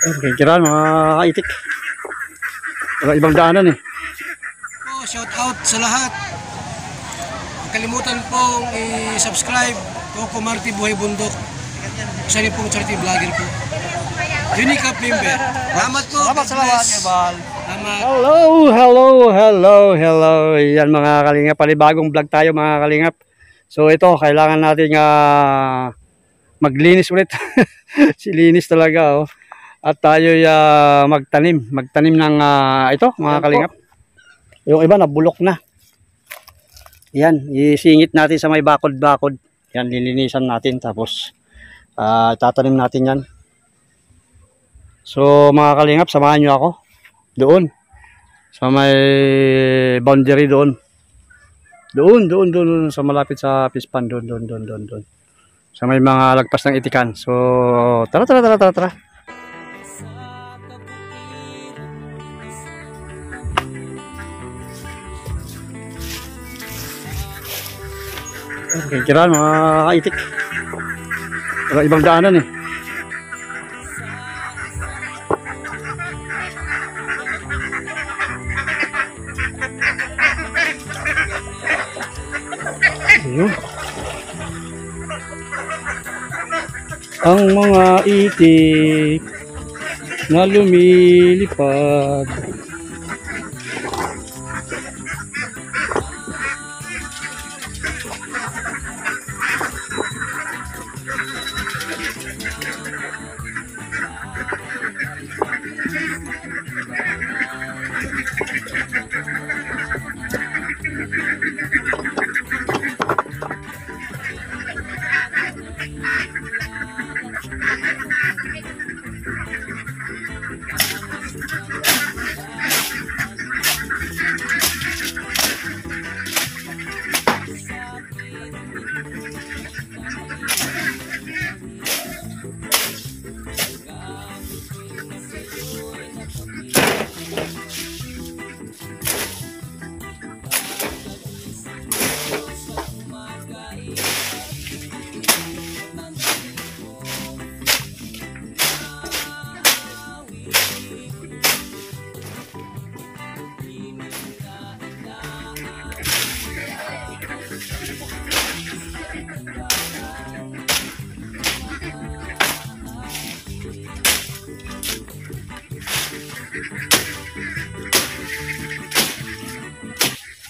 Okay, kiran mga kaitik. Wala ibang daanan eh. Oh, shout out sa lahat. Huwag kalimutan pong i-subscribe Coco Marti Buhay Bundok. Isa rin pong charity vlogger po. Unique up member. Salamat po. Salamat. Salamat. Hello. Yan mga kalingap, panibagong vlog tayo mga kalingap. So ito, kailangan nating maglinis ulit. Silinis talaga oh. At tayo magtanim ng ito mga kalingap. Yung iba nabulok na. Yan, isingit natin sa may bakod-bakod. Yan, lilinisan natin tapos tatanim natin yan. So mga kalingap, samahan nyo ako doon sa may boundary doon sa malapit sa Pispan doon sa may mga lagpas ng itikan. So tara. Okay, kiran mga kaitik. Wala ibang daanan eh. Ayun. Ang mga itik na lumilipad.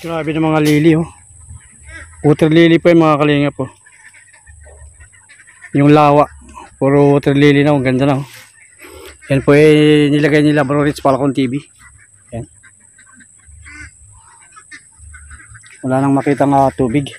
Grabe ng mga lili oh. Water lily po yung mga kalingap po. Yung lawa, puro water lily na, ang ganda na oh. Yan po eh, nilagay nila Bro Rich Falcon TV. Yan. Wala nang makita nga tubig.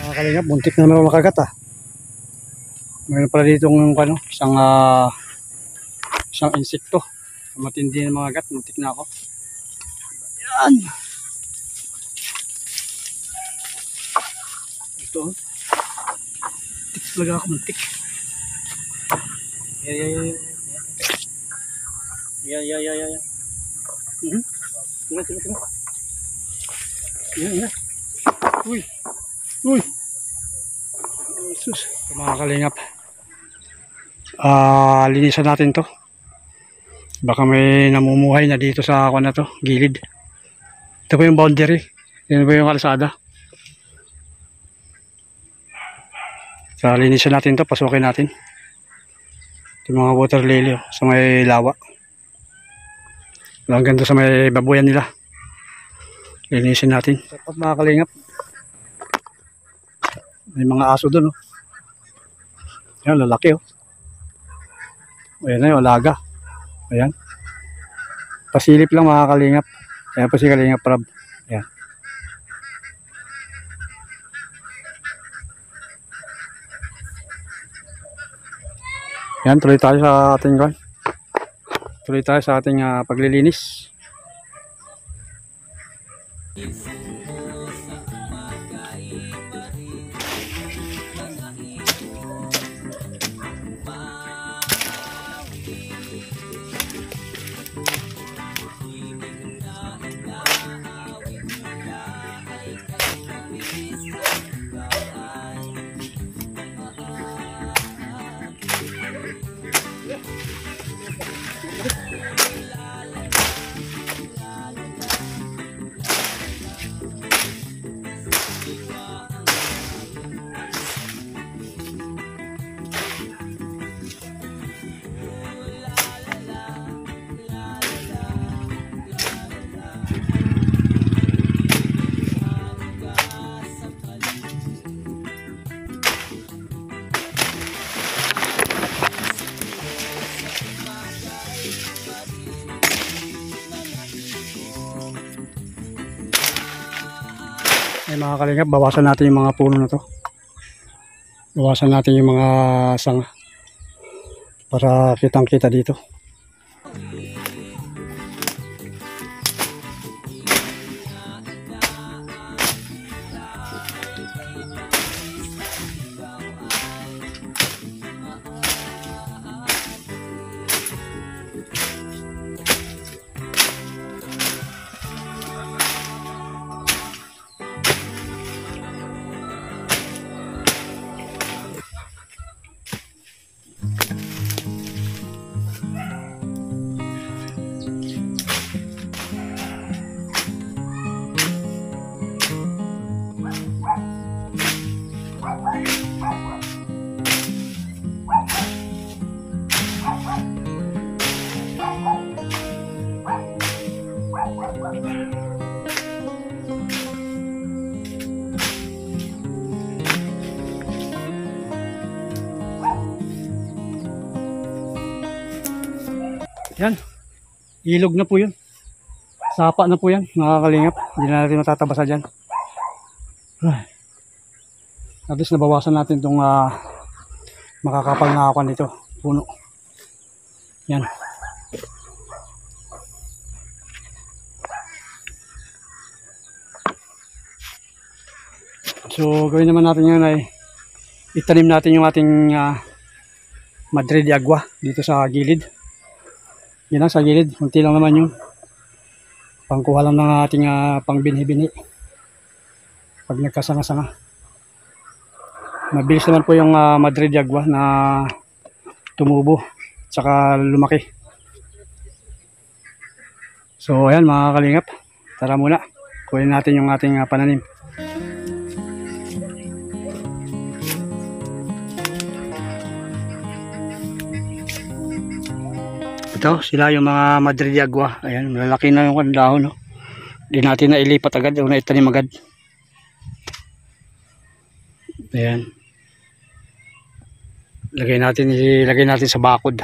Mga kalingap, buntik na naman makagat ah. Mayroon pala dito isang insekto. Matindi ng mga gat, muntik na ako. Yan. Ito oh. Tik talaga ako, muntik. Yeah. Tira. Yan. Uy. Sus, mga kalingap. Linisan natin to. Baka may namumuhay na dito sa ako na to, gilid. Ito po yung boundary. Yan po yung kalsada. So, linisan natin to, pasukin natin. Ito mga water lily oh, sa may lawa. Hanggang doon sa may babuyan nila. Linisin natin. Dapat mga kalingap. May mga aso doon oh. Ayan, lalaki oh. Ayan na yung alaga. Ayan. Pasilip lang mga kalingap. Ayan pa si Kalingap Prab. Ayan. Ayan, tuloy tayo sa ating paglilinis. Ay mga kalingap, bawasan natin yung mga puno na to. Bawasan natin yung mga sanga para kitang kita dito. Yan, ilog na po yun. Sapa na po yan, nakakalingap. Hindi na natin matatabasa dyan. At least nabawasan natin itong makakapal na akan dito, puno. Yan. So gawin naman natin yan ay itanim natin yung ating Madre de Agua dito sa gilid. Yan lang sa gilid, kunti lang naman yung pangkuha lang ng ating pangbinhi-binhi pag nagkasanga-sanga. Mabilis naman po yung Madre de Agua na tumubo tsaka lumaki. So ayan mga kalingap, tara muna kunin natin yung ating pananim. Ito, sila yung mga Madre de Agua. Ayan, malalaki na yung dahon, no? Hindi natin na ilipat agad, o na itanim agad. Ayan. Ilagay natin sa bakod.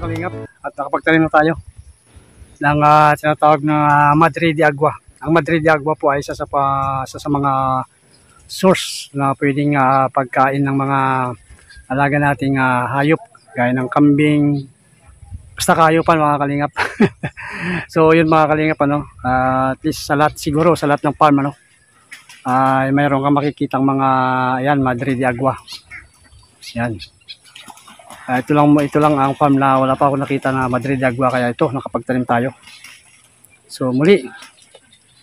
kalingap at nakapagtanim na tayo ng tinatawag na Madre de Agua. Ang Madre de Agua po ay isa sa mga source na pwedeng pagkain ng mga alaga nating hayop gaya ng kambing, basta kahayupan mga kalingap. So yun mga kalingap, at least sa lahat, siguro sa lahat ng farm ay mayroon kang makikitang mga Madre de Agua. Yan. Ito lang ang farm na wala pa ako nakita na Madre de Agua, kaya ito nakapagtanim tayo. So muli,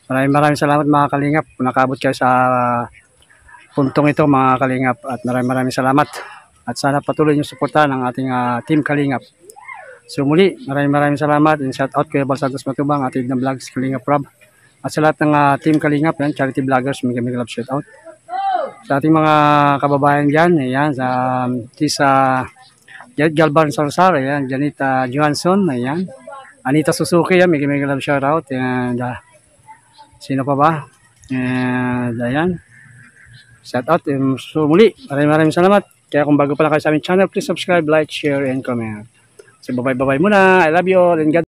maraming salamat mga kalingap kung nakabot kayo sa puntong ito mga kalingap, at maraming salamat, at sana patuloy niyo suportahan ang ating team Kalingap. So muli, maraming salamat, and shout out kay Bal Santos Matubang, ating ng vlogs Kalingap Rob, at sa lahat ng team Kalingap, charity vloggers, mega love shout out sa ating mga kababayan dyan, ayan, sa Galvan Salazar, ayan, Janita Johansson, ayan, Anita Suzuki, ayan, mega love shout out, and sino pa ba, and ayan, shout out. So muli, maraming salamat. Kaya kung bago pa lang kayo sa aming channel, please subscribe, like, share, and comment. So bye-bye muna. I love you all and God